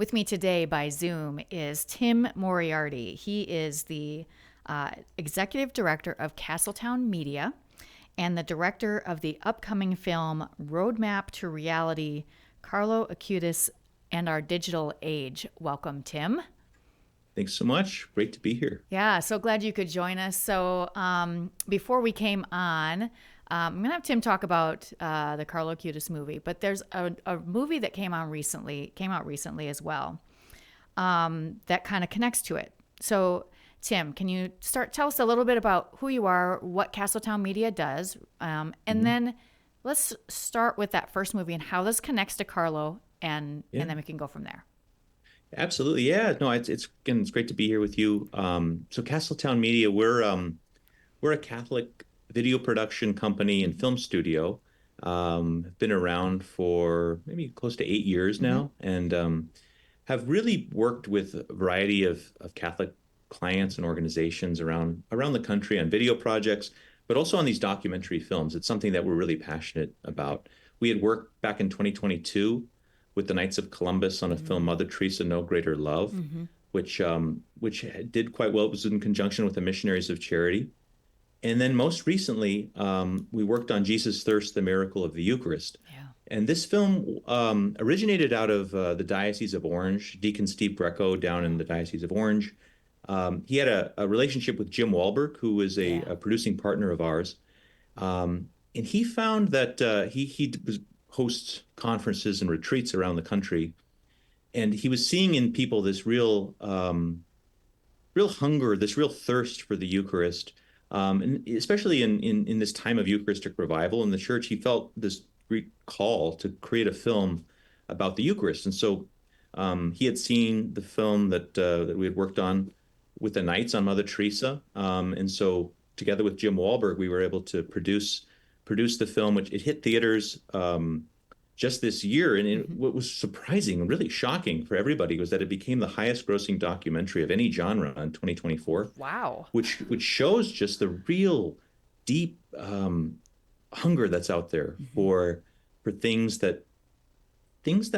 With me today by Zoom is Tim Moriarty. He is the executive director of Castletown Media and the director of the upcoming film Roadmap to Reality, Carlo Acutis and Our Digital Age. Welcome, Tim. Thanks so much. Great to be here. Yeah, so glad you could join us. So before we came on, I'm going to have Tim talk about the Carlo Acutis movie, but there's a movie that came out recently as well, that kind of connects to it. So Tim, can you tell us a little bit about who you are, what Castletown Media does, and hmm then let's start with that first movie and how this connects to Carlo, and Yeah, then we can go from there. absolutely. Yeah, no, it's again, it's great to be here with you. So Castletown Media, we're a Catholic video production company and film studio. Been around for maybe close to 8 years Mm-hmm. now, and have really worked with a variety of Catholic clients and organizations around the country on video projects, but also on these documentary films. It's something that we're really passionate about. We had worked back in 2022 with the Knights of Columbus on a film, Mother Teresa, No Greater Love, Mm-hmm. which did quite well. It was in conjunction with the Missionaries of Charity. And then most recently, we worked on Jesus Thirst, the Miracle of the Eucharist. Yeah. And this film originated out of the Diocese of Orange, Deacon Steve Greco down in Oh, the Diocese of Orange. He had a relationship with Jim Wahlberg, who was yeah. a producing partner of ours. And he found that hosts conferences and retreats around the country, and he was seeing in people this real hunger, this real thirst for the Eucharist, and especially in this time of Eucharistic revival in the church, he felt this great call to create a film about the Eucharist. And so he had seen the film that we had worked on with the Knights on Mother Teresa, and so together with Jim Wahlberg, we were able to produce the film, which it hit theaters just this year. And Mm-hmm. what was surprising and really shocking for everybody was that it became the highest grossing documentary of any genre in 2024, Wow. which shows just the real deep hunger that's out there Mm-hmm. for things that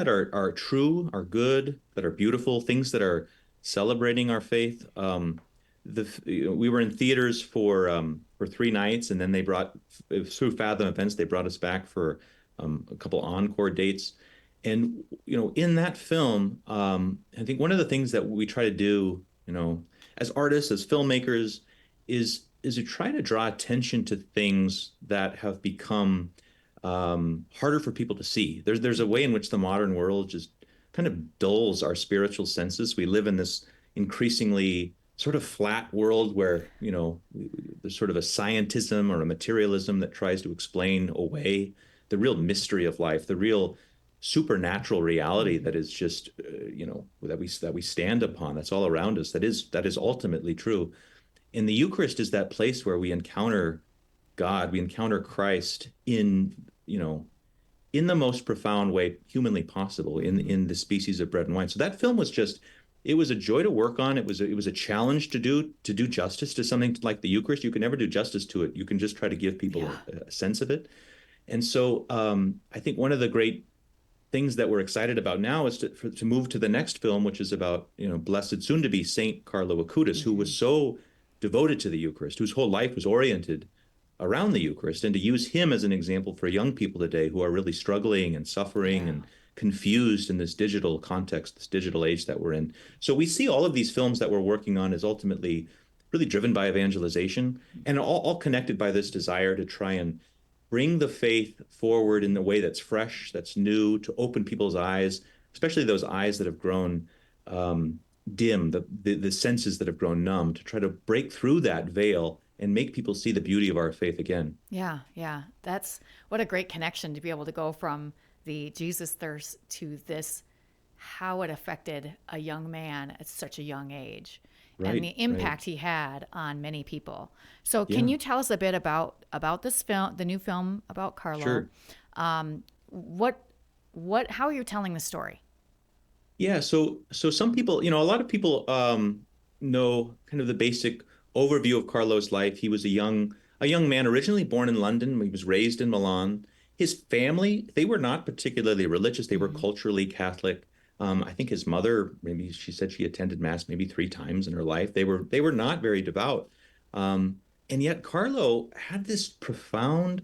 are true, are good, that are beautiful, things that are celebrating our faith. We were in theaters for 3 nights, and then they brought through Fathom Events. They brought us back for a couple encore dates, and in that film, I think one of the things that we try to do, as artists, as filmmakers, is to try to draw attention to things that have become harder for people to see. There's a way in which the modern world just kind of dulls our spiritual senses. We live in this increasingly sort of flat world where there's sort of a scientism or a materialism that tries to explain away the real mystery of life, the real supernatural reality Mm-hmm. that is just that we stand upon, that's all around us, that is ultimately true. And the Eucharist is that place where we encounter God, we encounter Christ in the most profound way humanly possible Mm-hmm. in the species of bread and wine. So that film was just, it was a joy to work on. It was a challenge to do justice to something like the Eucharist. You can never do justice to it. You can just try to give people Yeah. a sense of it. And so I think one of the great things that we're excited about now is to move to the next film, which is about blessed soon to be Saint Carlo Acutis, who Mm-hmm. was so devoted to the Eucharist, whose whole life was oriented around the Eucharist, and to use him as an example for young people today who are really struggling and suffering Yeah. and confused in this digital context, this digital age that we're in. So we see all of these films that we're working on as ultimately really driven by evangelization, and all connected by this desire to try and bring the faith forward in a way that's fresh, that's new, to open people's eyes, especially those eyes that have grown um, dim, the senses that have grown numb, to try to break through that veil and make people see the beauty of our faith again. Yeah, yeah. That's what a great connection to be able to go from the Jesus thirst to this, how it affected a young man at such a young age and the Right, right. impact he had on many people. So can Yeah, you tell us a bit about this film, the new film about Carlo? sure. What how are you telling the story? Yeah, so some people, a lot of people know kind of the basic overview of Carlo's life. He was a young man originally born in London. He was raised in Milan. His family, they were not particularly religious. They were Mm-hmm. culturally Catholic. I think his mother, maybe she said she attended mass maybe 3 times in her life. They were not very devout. Um, and yet Carlo had this profound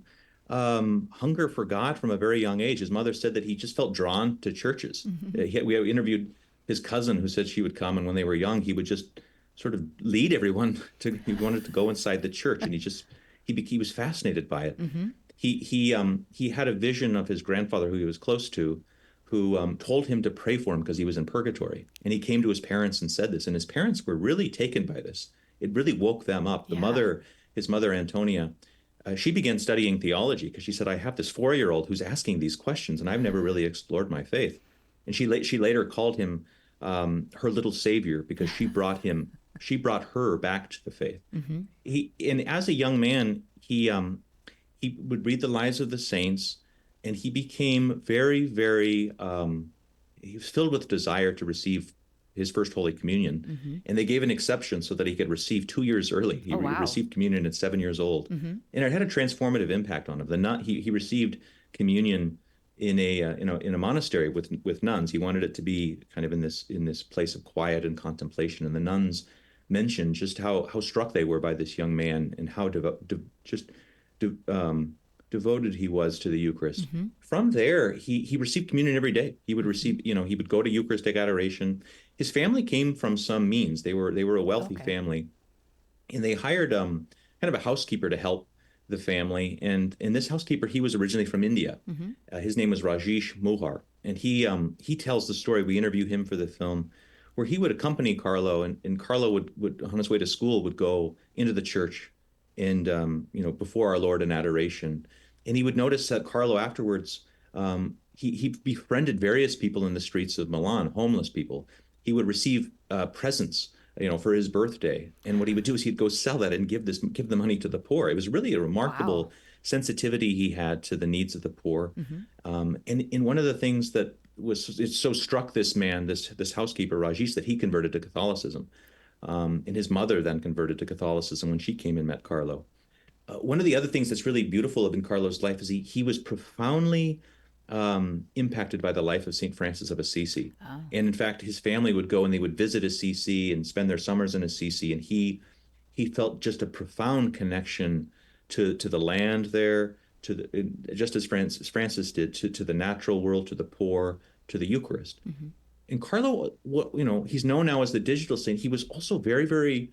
hunger for God from a very young age. His mother said that he just felt drawn to churches. We interviewed his cousin who said she would come, and when they were young, he would just sort of lead everyone to. He wanted to go inside the church, and he was fascinated by it. Mm-hmm. He had a vision of his grandfather who he was close to, who told him to pray for him because he was in purgatory. And he came to his parents and said this, and his parents were really taken by this. It really woke them up. Yeah. His mother Antonia, she began studying theology because she said, "I have this 4-year-old who's asking these questions, and I've never really explored my faith." And she later called him her little savior because she brought her back to the faith. Mm-hmm. And as a young man, he would read the lives of the saints, and he became very, very, he was filled with desire to receive his first Holy Communion. Mm-hmm. And they gave an exception so that he could receive 2 years early. He Oh, wow. received communion at 7 years old. Mm-hmm. And it had a transformative impact on him. He received communion in a monastery with nuns. He wanted it to be kind of in this place of quiet and contemplation. And the nuns mentioned just how struck they were by this young man and how devoted he was to the Eucharist. Mm-hmm. From there, he received communion every day. He would receive, he would go to Eucharistic adoration. His family came from some means. They were a wealthy family, and they hired kind of a housekeeper to help the family. And this housekeeper, he was originally from India. Mm-hmm. His name was Rajesh Mohar, and he tells the story. We interview him for the film, where he would accompany Carlo, and Carlo would on his way to school would go into the church and before our Lord in adoration. And he would notice that Carlo afterwards, he befriended various people in the streets of Milan, homeless people. He would receive presents, for his birthday. And what he would do is he'd go sell that and give the money to the poor. It was really a remarkable sensitivity he had to the needs of the poor. Mm-hmm. And one of the things that it so struck this man, this housekeeper Rajesh, that he converted to Catholicism. And his mother then converted to Catholicism when she came and met Carlo. One of the other things that's really beautiful in Carlo's life is he was profoundly impacted by the life of St. Francis of Assisi. Oh. And in fact, his family would go and they would visit Assisi and spend their summers in Assisi. And he felt just a profound connection to the land there, just as Francis did, to the natural world, to the poor, to the Eucharist. Mm-hmm. And Carlo, he's known now as the digital saint. He was also very, very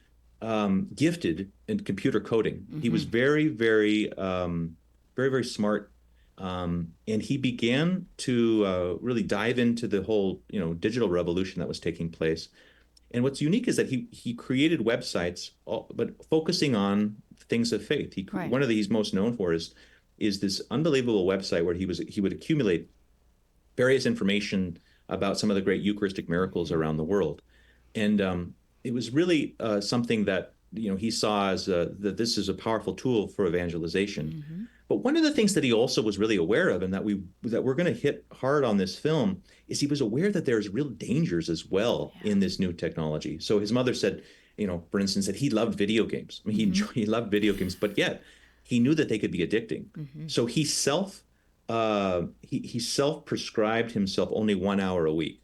gifted in computer coding. Mm-hmm. He was very, very, very, very smart. And he began to really dive into the whole, digital revolution that was taking place. And what's unique is that he created websites, but focusing on things of faith. One of the he's most known for is this unbelievable website where he would accumulate various information about some of the great Eucharistic miracles around the world. And it was really something that he saw as that this is a powerful tool for evangelization. Mm-hmm. But one of the things that he also was really aware of, and that we're going to hit hard on this film, is he was aware that there's real dangers as well in this new technology. So his mother said, for instance, that he loved video games. I mean, he loved video games, but yet he knew that they could be addicting. Mm-hmm. So he self-prescribed himself only 1 hour a week.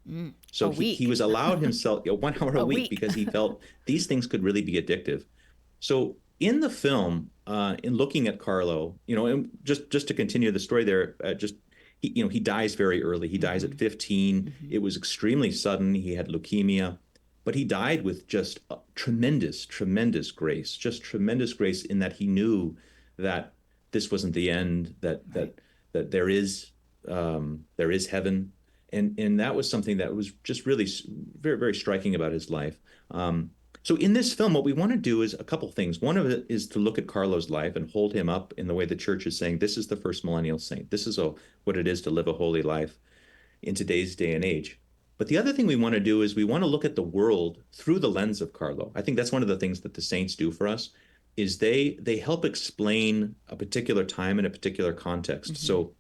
So he was allowed himself 1 hour a week because he felt these things could really be addictive. So in the film, in looking at Carlo, and just to continue the story there, he dies very early. He dies at 15. Mm-hmm. It was extremely sudden. He had leukemia, but he died with just tremendous, tremendous grace, just tremendous grace in that he knew that this wasn't the end, that there is heaven. And that was something that was just really very, very striking about his life. So in this film, what we want to do is a couple things. One of it is to look at Carlo's life and hold him up in the way the church is saying, this is the first millennial saint. This is what it is to live a holy life in today's day and age. But the other thing we want to do is we want to look at the world through the lens of Carlo. I think that's one of the things that the saints do for us, is they help explain a particular time in a particular context. Mm-hmm. So,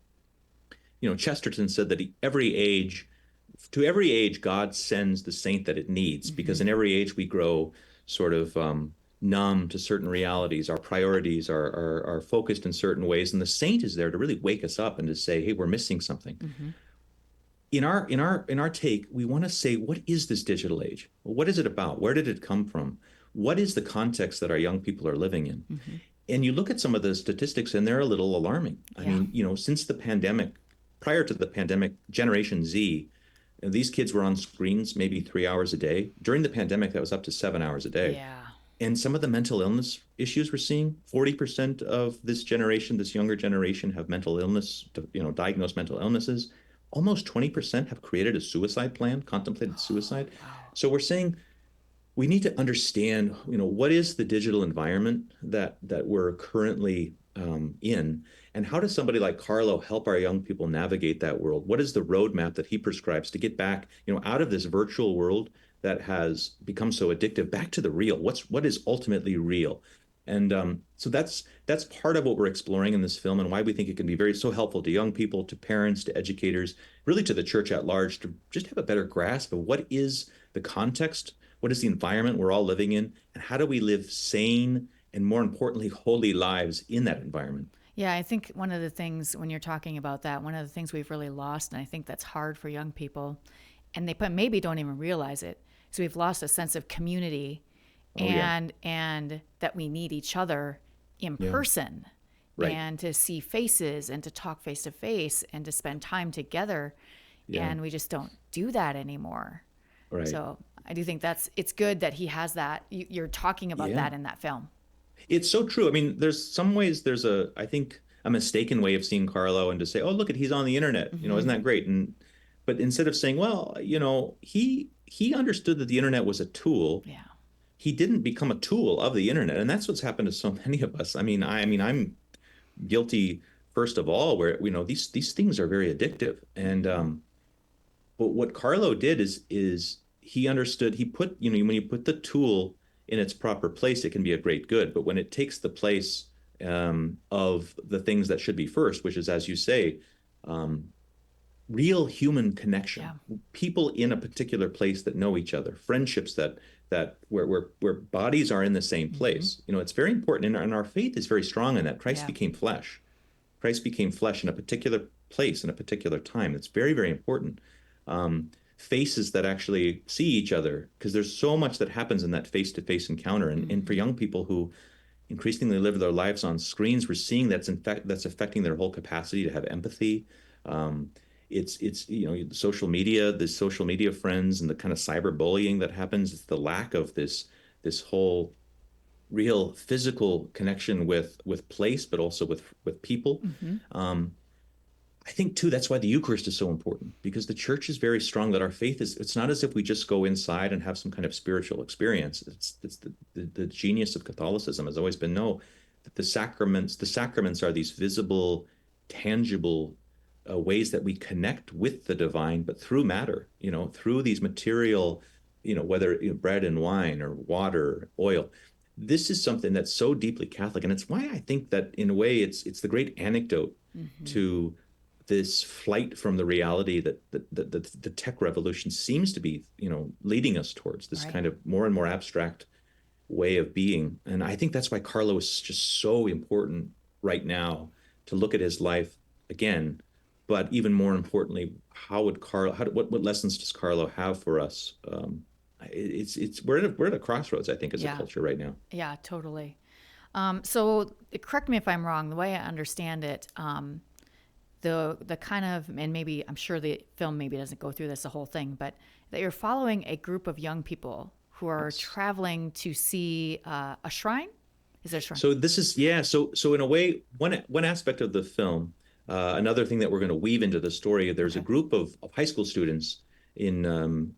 Chesterton said that to every age, God sends the saint that it needs, mm-hmm. because in every age we grow sort of numb to certain realities. Our priorities are focused in certain ways, and the saint is there to really wake us up and to say, hey, we're missing something. Mm-hmm. in our take, we want to say, what is this digital age? What is it about? Where did it come from? What is the context that our young people are living in? Hmm. And you look at some of the statistics, and they're a little alarming. I Yeah. mean, since the pandemic, prior to the pandemic, Generation Z, these kids were on screens maybe 3 hours a day. During the pandemic, that was up to 7 hours a day. Yeah. And some of the mental illness issues we're seeing, 40% of this generation, this younger generation, have mental illness, diagnosed mental illnesses. Almost 20% have created a suicide plan, contemplated suicide. Wow. So we're saying we need to understand, what is the digital environment that we're currently in, and how does somebody like Carlo help our young people navigate that world? What is the roadmap that he prescribes to get back, out of this virtual world that has become so addictive, back to the real? What is ultimately real? And so that's part of what we're exploring in this film, and why we think it can be so helpful to young people, to parents, to educators, really to the church at large, to just have a better grasp of what is the context, what is the environment we're all living in, and how do we live sane and, more importantly, holy lives in that environment? Yeah, I think one of the things when you're talking about that, one of the things we've really lost, and I think that's hard for young people, and they maybe don't even realize it, so we've lost a sense of community, Oh yeah, and that we need each other in yeah, person, right, and to see faces and to talk face to face and to spend time together, yeah, and we just don't do that anymore. right, So I do think it's good that he has that. You're talking about yeah. that in that film. It's so true. I mean, there's some ways I think, a mistaken way of seeing Carlo, and to say, oh, look at, he's on the internet. Hmm. Isn't that great? But instead of saying, well, he understood that the internet was a tool, Yeah. he didn't become a tool of the internet. And that's what's happened to so many of us. I mean, I'm guilty first of all, where, these things are very addictive. And but what Carlo did is he understood, he put, when you put the tool in its proper place, it can be a great good. But when it takes the place of the things that should be first, which is, as you say, um, real human connection, Yeah. people in a particular place that know each other, friendships that where bodies are in the same Hmm. place. It's very important, and our faith is very strong in that. Christ Yeah. became flesh. Christ became flesh in a particular place, in a particular time. It's very, very important. Faces that actually see each other, because there's so much that happens in that face-to-face encounter. And for Hmm. young people who increasingly live their lives on screens, we're seeing that's affecting their whole capacity to have empathy. Um, it's the social media friends, and the kind of cyberbullying that happens. It's the lack of this whole real physical connection with place, but also with people. Hmm. Um, I think too that's why the Eucharist is so important, because the church is very strong that our faith is, it's not as if we just go inside and have some kind of spiritual experience. It's the genius of Catholicism has always been, no, that the sacraments are these visible, tangible ways that we connect with the divine, but through matter, through these material, whether bread and wine or water, oil. This is something that's so deeply Catholic, and it's why I think that in a way it's the great anecdote Hmm. to this flight from the reality that the tech revolution seems to be, leading us towards, this Right. kind of more and more abstract way of being. And I think that's why Carlo is just so important right now, to look at his life again. But even more importantly, what lessons does Carlo have for us? We're at a crossroads, I think, as a Yeah. culture right now. Yeah. Totally. So correct me if I'm wrong. The way I understand it, the kind of, and maybe I'm sure the film maybe doesn't go through this the whole thing, but that you're following a group of young people who are Yes. traveling to see a shrine. Is there a shrine? So this is, yeah. So in a way, one aspect of the film, another thing that we're going to weave into the story. There's a Okay. group of high school students in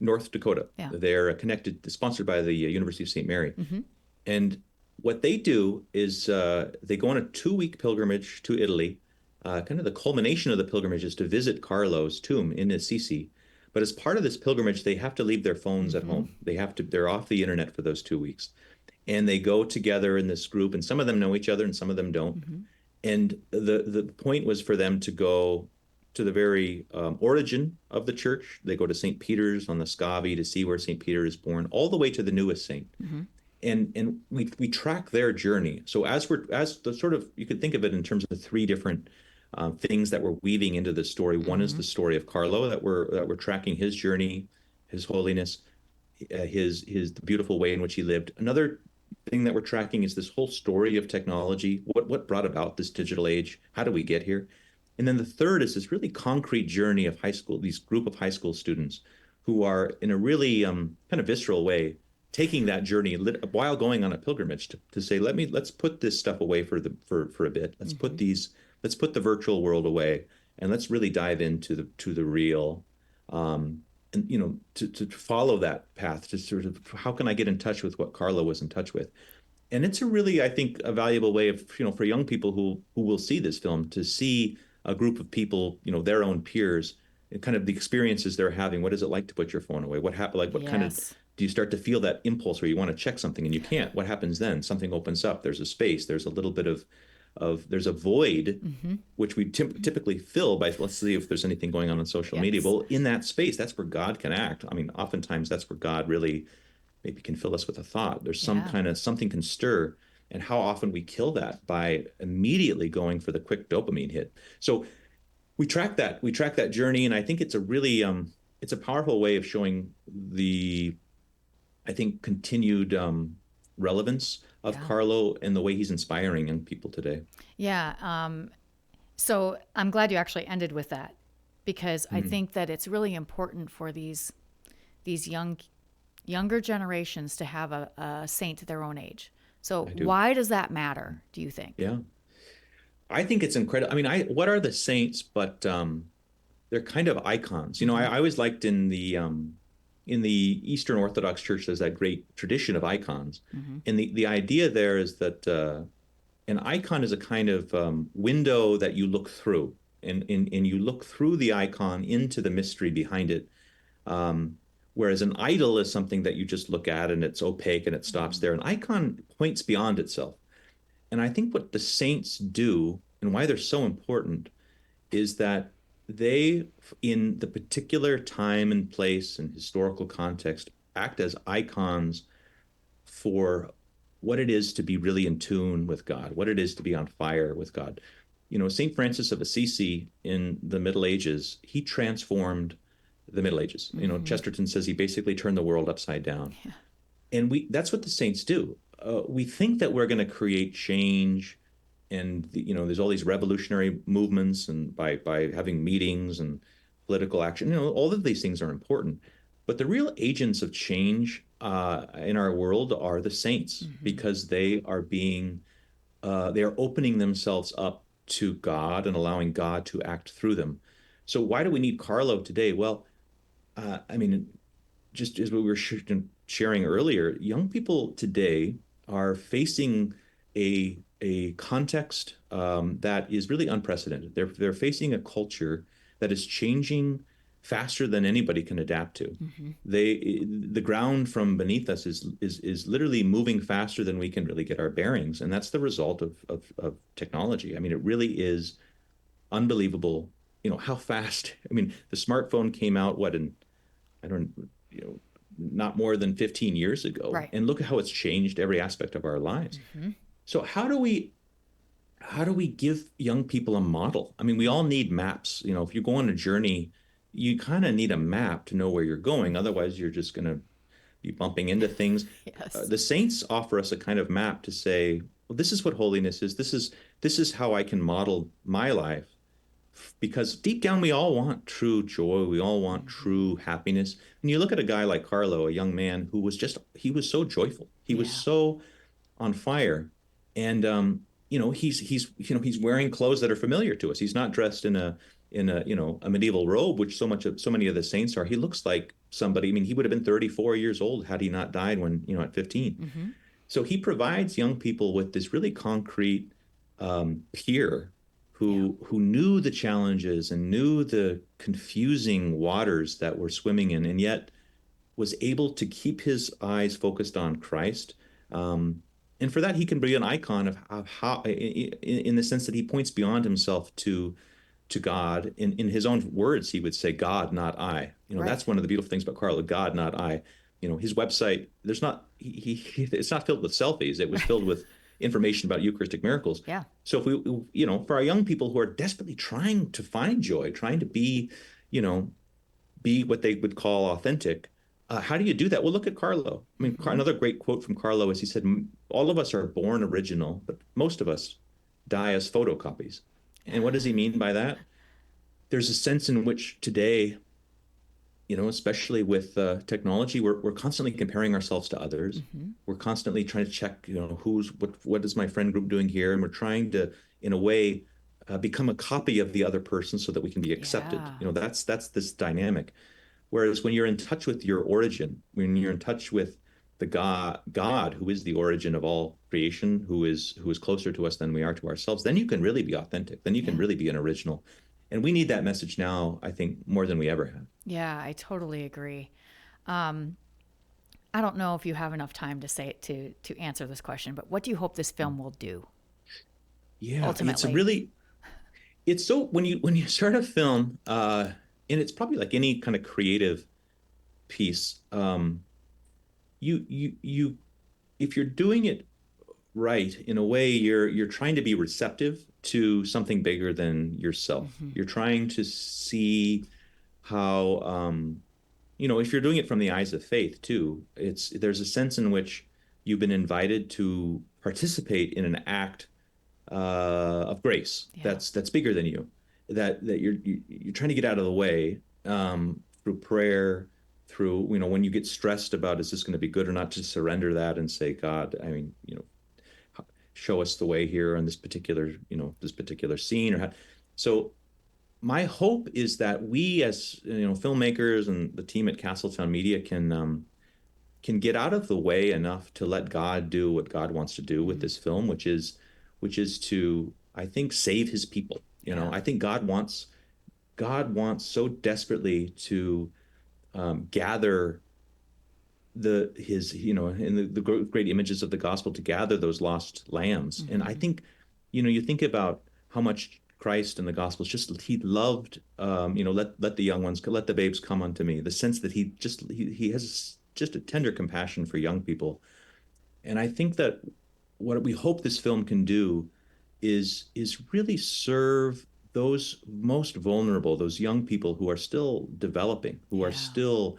North Dakota. Yeah. They're connected, sponsored by the University of St. Mary, Hmm. and what they do is they go on a 2-week pilgrimage to Italy. Kind of the culmination of the pilgrimage is to visit Carlo's tomb in Assisi. But as part of this pilgrimage, they have to leave their phones at Hmm. home. They're off the internet for those 2 weeks, and they go together in this group. And some of them know each other, and some of them don't. Hmm. And the point was for them to go to the very origin of the church. They go to St. Peter's on the Scavi to see where St. Peter is born, all the way to the newest saint. Hmm. And we track their journey. So as the sort of, you could think of it in terms of three different things that we're weaving into the story. One is Mm-hmm. the story of Carlo that we're tracking his journey, his holiness, his the beautiful way in which he lived. Another thing that we're tracking is this whole story of technology. What brought about this digital age? How do we get here? And then the third is this really concrete journey of high school, these group of high school students who are in a really kind of visceral way taking that journey while going on a pilgrimage to say, let's put this stuff away for a bit. Mm-hmm. Let's put the virtual world away and let's really dive into the real. And to follow that path, to sort of how can I get in touch with what Carlo was in touch with? And it's a really, I think, a valuable way of, for young people who will see this film to see a group of people, their own peers, and kind of the experiences they're having. What is it like to put your phone away? What happened? Like, what kind of Yes. do you start to feel that impulse where you want to check something and you can't? What happens then? Something opens up. There's a space. There's a little bit of there's a void, Mm-hmm. which we typically fill by let's see if there's anything going on social media. Yes. Well, in that space, that's where God can act. I mean, oftentimes that's where God really maybe can fill us with a thought. There's some Yeah. kind of something can stir, and how often we kill that by immediately going for the quick dopamine hit. So we track that journey, and I think it's a really it's a powerful way of showing the I think continued relevance of Yeah. Carlo and the way he's inspiring young people today. Yeah. So I'm glad you actually ended with that because I Mm, think that it's really important for these younger generations to have a saint their own age. So I do. why does that matter, do you think? Yeah. I think it's incredible. I mean, what are the saints but they're kind of icons. Mm-hmm. I always liked in the Eastern Orthodox Church, there's that great tradition of icons. Mm-hmm. And the idea there is that an icon is a kind of window that you look through, and you look through the icon into the mystery behind it. Um, Whereas an idol is something that you just look at and it's opaque and it stops Mm-hmm. there. An icon points beyond itself. And I think what the saints do and why they're so important is that they, in the particular time and place and historical context, act as icons for what it is to be really in tune with God, what it is to be on fire with God. St. Francis of Assisi in the Middle Ages, he transformed the Middle Ages. Mm-hmm. Chesterton says he basically turned the world upside down. Yeah. And that's what the saints do. We think that we're going to create change and there's all these revolutionary movements and by having meetings and political action, all of these things are important, but the real agents of change in our world are the saints Mm-hmm. because they are opening themselves up to God and allowing God to act through them. So why do we need Carlo today? Well, I mean, just as we were sharing earlier, young people today are facing a context that is really unprecedented. They're facing a culture that is changing faster than anybody can adapt to. Mm-hmm. The ground from beneath us is literally moving faster than we can really get our bearings, and that's the result of technology. I mean, it really is unbelievable. How fast. I mean, the smartphone came out what in I don't not more than 15 years ago, Right. and look at how it's changed every aspect of our lives. Mm-hmm. So how do we give young people a model? I mean, we all need maps. If you go on a journey, you kind of need a map to know where you're going. Otherwise, you're just going to be bumping into things. Yes. The saints offer us a kind of map to say, well, this is what holiness is. This is how I can model my life. Because deep down, we all want true joy. We all want Mm-hmm. true happiness. And you look at a guy like Carlo, a young man who he was so joyful. He was Yeah. so on fire. And he's wearing clothes that are familiar to us. He's not dressed in a medieval robe, which so many of the saints are. He looks like somebody. I mean, he would have been 34 years old had he not died when at 15. Mm-hmm. So he provides young people with this really concrete peer Yeah. who knew the challenges and knew the confusing waters that we're swimming in, and yet was able to keep his eyes focused on Christ. And for that, he can be an icon of how, in the sense that he points beyond himself to God. In his own words, he would say, "God, not I." Right. That's one of the beautiful things about Carlo. God, not I. His website. There's not. It's not filled with selfies. It was Right. filled with information about Eucharistic miracles. Yeah. So if for our young people who are desperately trying to find joy, trying to you know, be what they would call authentic, how do you do that? Well, look at Carlo. I mean, Hmm. another great quote from Carlo is he said, all of us are born original, but most of us die as photocopies. And what does he mean by that? There's a sense in which today, especially with technology, we're constantly comparing ourselves to others. Hmm. We're constantly trying to check, what is my friend group doing here, and we're trying to, in a way, become a copy of the other person so that we can be accepted. Yeah. That's this dynamic. Whereas when you're in touch with your origin, when you're in touch with the God who is the origin of all creation, who is closer to us than we are to ourselves, then you can really be authentic. Then you can Yeah. really be an original. And we need that message now, I think, more than we ever have. Yeah, I totally agree. Um, I don't know if you have enough time to say to answer this question, but what do you hope this film will do Yeah, ultimately? it's so when you start a film, and it's probably like any kind of creative piece, you if you're doing it right, in a way, you're trying to be receptive to something bigger than yourself. Hmm. You're trying to see how, if you're doing it from the eyes of faith too, there's a sense in which you've been invited to participate in an act of grace Yeah. that's bigger than you, that you're trying to get out of the way, through prayer, through, when you get stressed about is this going to be good or not, to surrender that and say, God, I mean, show us the way here on this particular scene, so my hope is that we, as filmmakers and the team at Castletown Media, can get out of the way enough to let God do what God wants to do with Hmm. this film, which is to, I think, save his people. Yeah. I think God wants so desperately to, gather in the great images of the gospel, to gather those lost lambs. And I Hmm. think, you think about how much Christ in the gospels, just he loved, let the young ones, let the babes come unto me. The sense that he has just a tender compassion for young people. And I think that what we hope this film can do is really serve those most vulnerable, those young people who are still developing, who are Yeah. still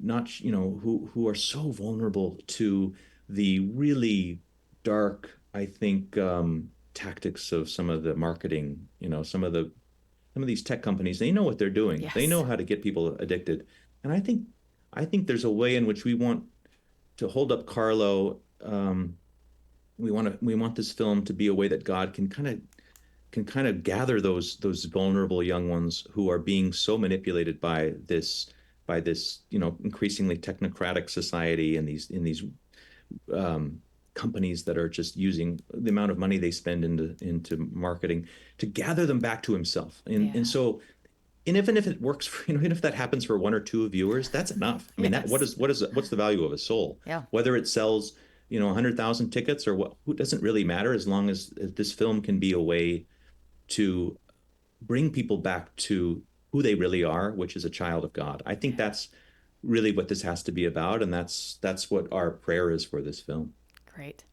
not, who are so vulnerable to the really dark, I think, tactics of some of the marketing, some of these tech companies. They know what they're doing. They Yes. know how to get people addicted. And I think there's a way in which we want to hold up Carlo. We want this film to be a way that God can kind of gather those vulnerable young ones who are being so manipulated by this increasingly technocratic society, and these um, companies that are just using the amount of money they spend into marketing, to gather them back to himself. And Yeah. so, and even if it works for, even if that happens for one or two viewers, that's enough. I mean, that Yes. what's the value of a soul? Yeah. Whether it sells 100,000 tickets or what, who doesn't really matter, as long as this film can be a way to bring people back to who they really are, which is a child of God. I think Yeah. that's really what this has to be about, and that's what our prayer is for this film. Great.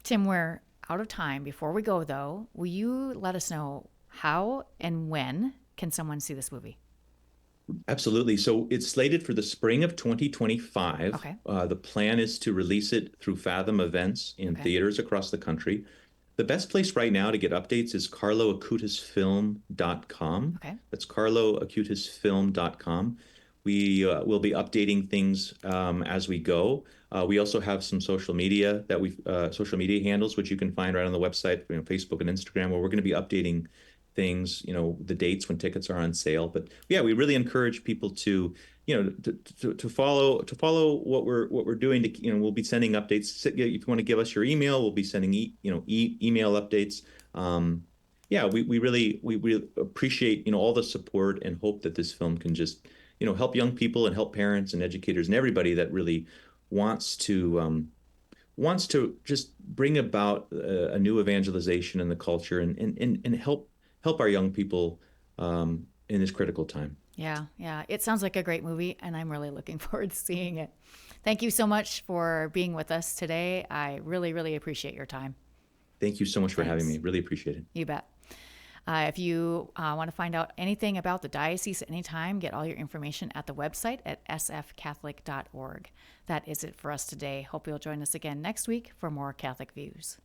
Tim, we're out of time. Before we go, though, will you let us know how and when can someone see this movie? Absolutely. So it's slated for the spring of 2025. Okay. The plan is to release it through Fathom Events in Okay. theaters across the country. The best place right now to get updates is carloacutisfilm.com. Okay. That's carloacutisfilm.com. We will be updating things, as we go. We also have some social media handles, which you can find right on the website, Facebook and Instagram, where we're going to be updating things, the dates when tickets are on sale. But yeah, we really encourage people to, follow what we're doing. We'll be sending updates. If you want to give us your email, we'll be sending email updates. Yeah, we really appreciate all the support, and hope that this film can just help young people and help parents and educators and everybody that really wants to just bring about a new evangelization in the culture, and help our young people, in this critical time. Yeah. Yeah. It sounds like a great movie, and I'm really looking forward to seeing it. Thank you so much for being with us today. I really, really appreciate your time. Thank you so much for having Thanks. me. Really appreciate it. You bet. If you want to find out anything about the diocese at any time, get all your information at the website at sfcatholic.org. That is it for us today. Hope you'll join us again next week for more Catholic Views.